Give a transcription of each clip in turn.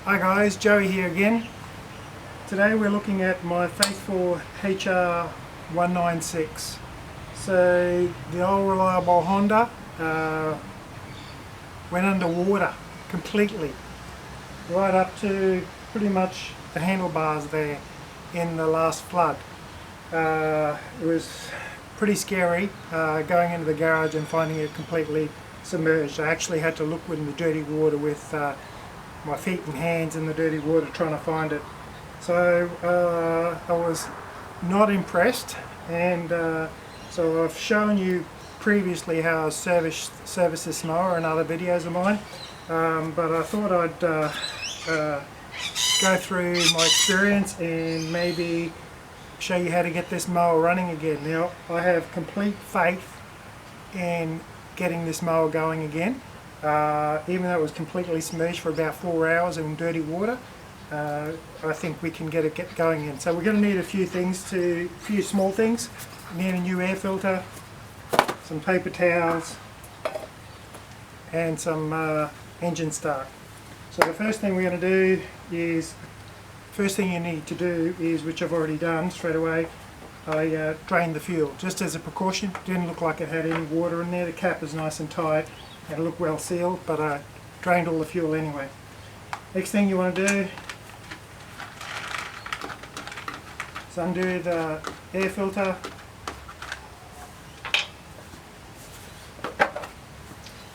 Hi guys, Joey here again. Today we're looking at my faithful HRU196. So the old reliable Honda went underwater completely, right up to pretty much the handlebars there in the last flood. It was pretty scary going into the garage and finding it completely submerged. I actually had to look in the dirty water with my feet and hands in the dirty water trying to find it. So I was not impressed, and so I've shown you previously how I service this mower in other videos of mine, but I thought I'd go through my experience and maybe show you how to get this mower running again. Now I have complete faith in getting this mower going again. Even though it was completely submerged for about 4 hours in dirty water, I think we can get it going again. So we're going to need a few small things. We need a new air filter, some paper towels, and some engine start. So the first thing we're going to do is, you need to do is, which I've already done straight away, I drained the fuel just as a precaution. Didn't look like it had any water in there. The cap is nice and tight. It looked well sealed, but I drained all the fuel anyway. Next thing you want to do is undo the air filter.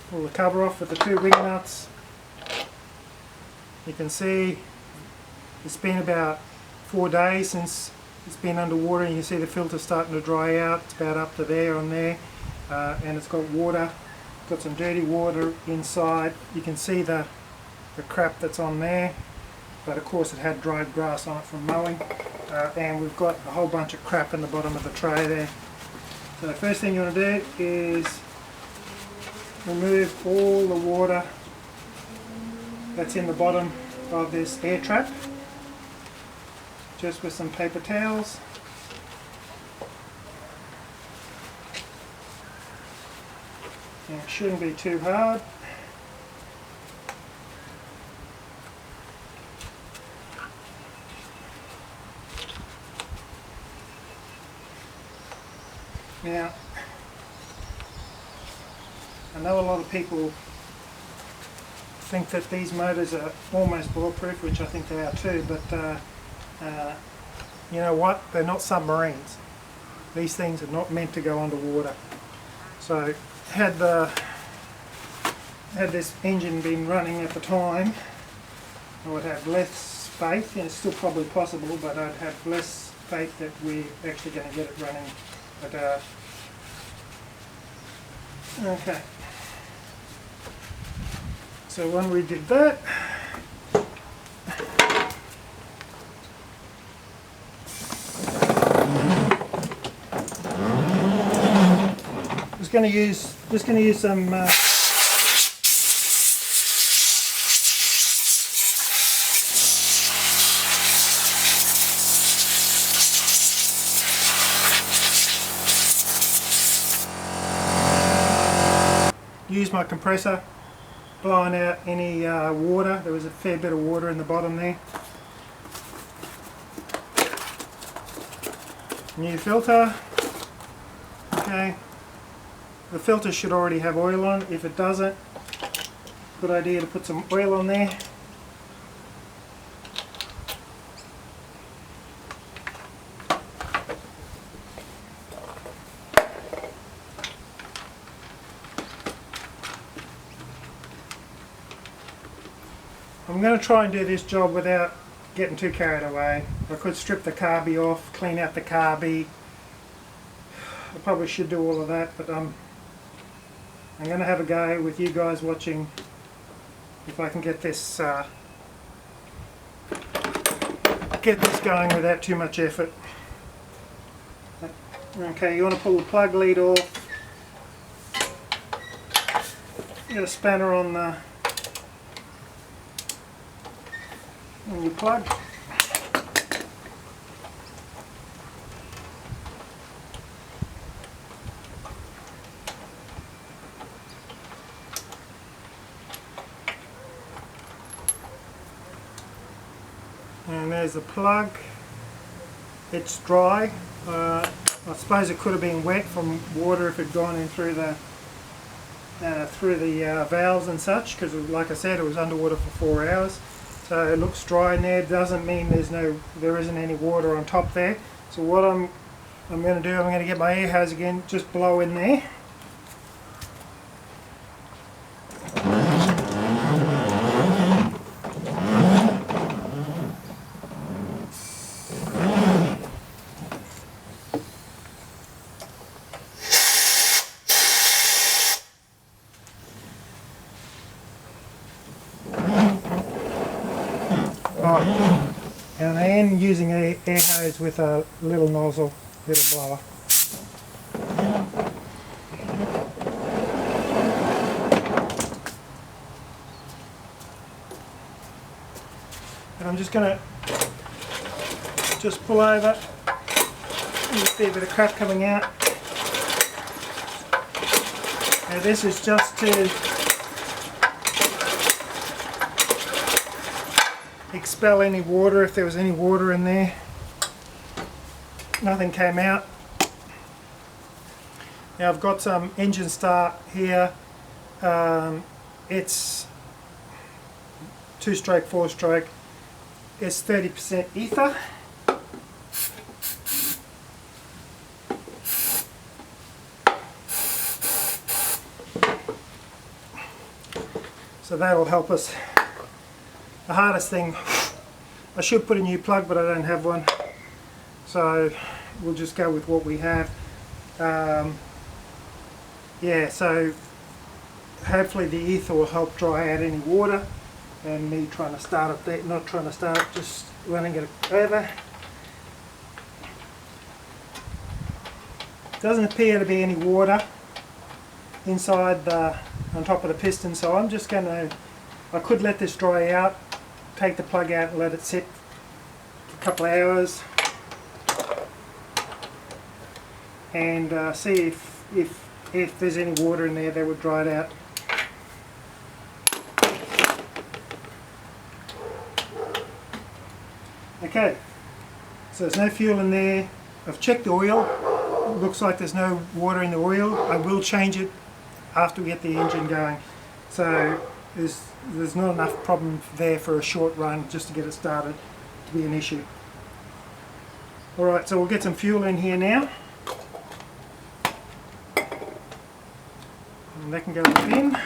Pull the cover off with the two wing nuts. You can see it's been about 4 days since it's been underwater, and you can see the filter starting to dry out. It's about up to there on there, and it's got water. Got some dirty water inside. You can see the crap that's on there, but of course it had dried grass on it from mowing, and we've got a whole bunch of crap in the bottom of the tray there. So the first thing you want to do is remove all the water that's in the bottom of this air trap, just with some paper towels. And it shouldn't be too hard. Now, I know a lot of people think that these motors are almost bulletproof, which I think they are too, but you know what? They're not submarines. These things are not meant to go underwater. So had this engine been running at the time, I would have less faith, and it's still probably possible, but I'd have less faith that we're actually going to get it running. But okay, so when we did that, just going to use some use my compressor, blowing out any water. There was a fair bit of water in the bottom there. New filter. Okay. The filter should already have oil on it. If it doesn't, good idea to put some oil on there. I'm going to try and do this job without getting too carried away. I could strip the carby off, clean out the carby. I probably should do all of that, but I'm going to have a go with you guys watching if I can get this going without too much effort. Okay, you want to pull the plug lead off. Get a spanner on your plug. And there's the plug. It's dry. I suppose it could have been wet from water if it had gone in through the valves and such, because like I said, it was underwater for 4 hours. So it looks dry in there. Doesn't mean there isn't any water on top there. So what I'm going to do, I'm going to get my air hose again, just blow in there. And I am using an air hose with a little nozzle, little blower. And I'm just going to pull over. You see a bit of crap coming out. Now this is just to expel any water, if there was any water in there. Nothing came out. Now I've got some engine start here. It's 2-stroke, 4-stroke. It's 30% ether. So that'll help us. The hardest thing, I should put a new plug, but I don't have one, so we'll just go with what we have. Yeah, so hopefully the ether will help dry out any water, and me trying to start it there, not trying to start it, just running it over. Doesn't appear to be any water inside on top of the piston, so I'm just going to, I could let this dry out, take the plug out and let it sit for a couple of hours, and see if there's any water in there that would dry it out. Okay, so there's no fuel in there. I've checked the oil. It looks like there's no water in the oil. I will change it after we get the engine going. So there's not enough problem there for a short run just to get it started to be an issue. Alright, so we'll get some fuel in here now. And that can go in the bin.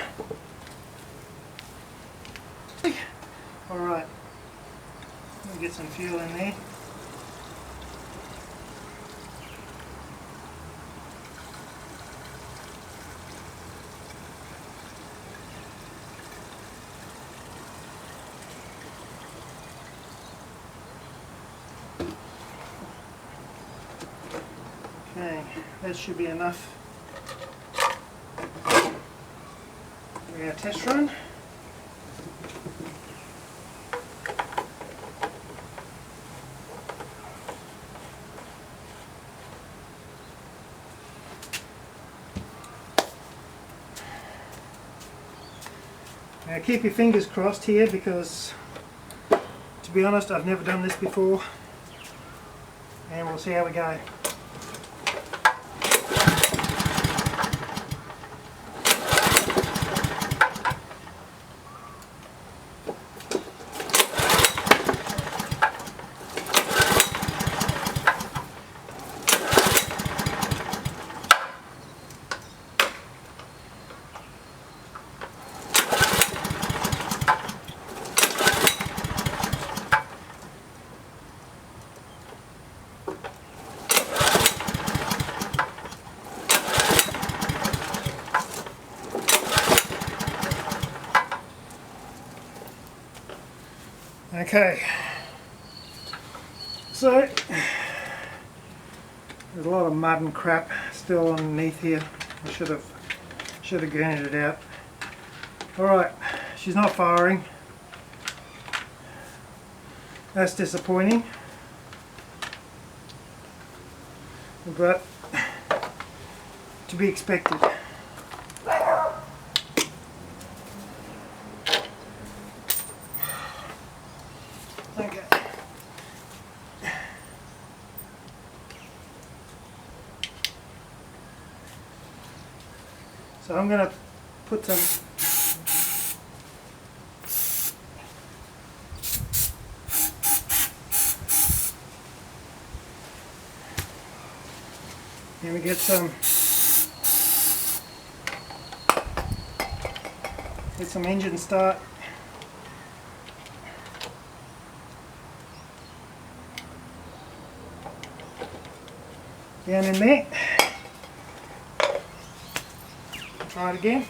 Alright, we'll get some fuel in there. Okay, that should be enough for our test run. Now keep your fingers crossed here, because to be honest, I've never done this before, and we'll see how we go. Okay, so there's a lot of mud and crap still underneath here. I should have grounded it out. Alright, she's not firing. That's disappointing, but to be expected. Okay, So I'm going to put some and we get some engine start. Down in there. Try it again.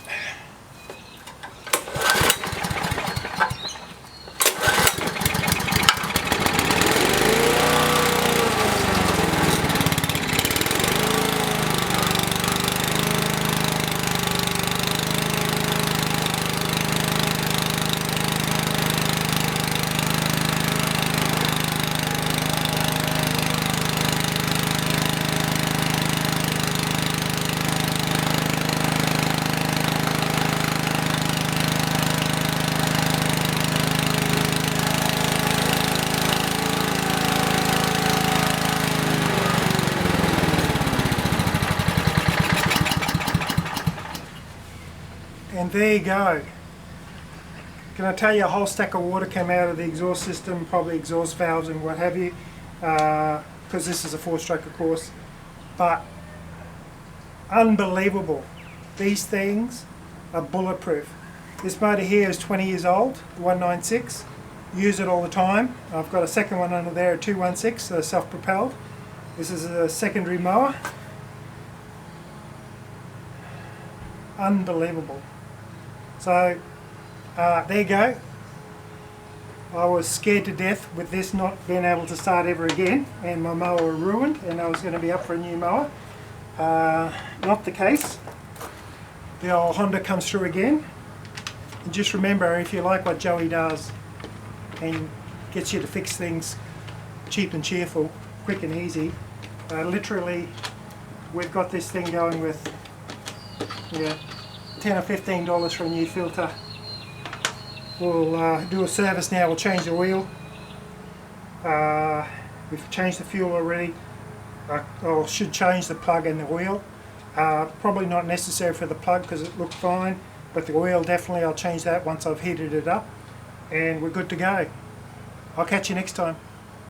And there you go. Can I tell you, a whole stack of water came out of the exhaust system, probably exhaust valves and what have you, because this is a 4-stroke of course. But unbelievable. These things are bulletproof. This motor here is 20 years old, the 196. Use it all the time. I've got a second one under there, a 216, self-propelled. This is a secondary mower. Unbelievable. So there you go. I was scared to death with this not being able to start ever again, and my mower ruined, and I was going to be up for a new mower. Not the case. The old Honda comes through again. And just remember, if you like what Joey does and gets you to fix things cheap and cheerful, quick and easy, literally we've got this thing going with $10 or $15 for a new filter. We'll do a service now. We'll change the wheel. We've changed the fuel already. Or should change the plug and the wheel. Probably not necessary for the plug because it looked fine, but the oil definitely, I'll change that once I've heated it up, and we're good to go. I'll catch you next time.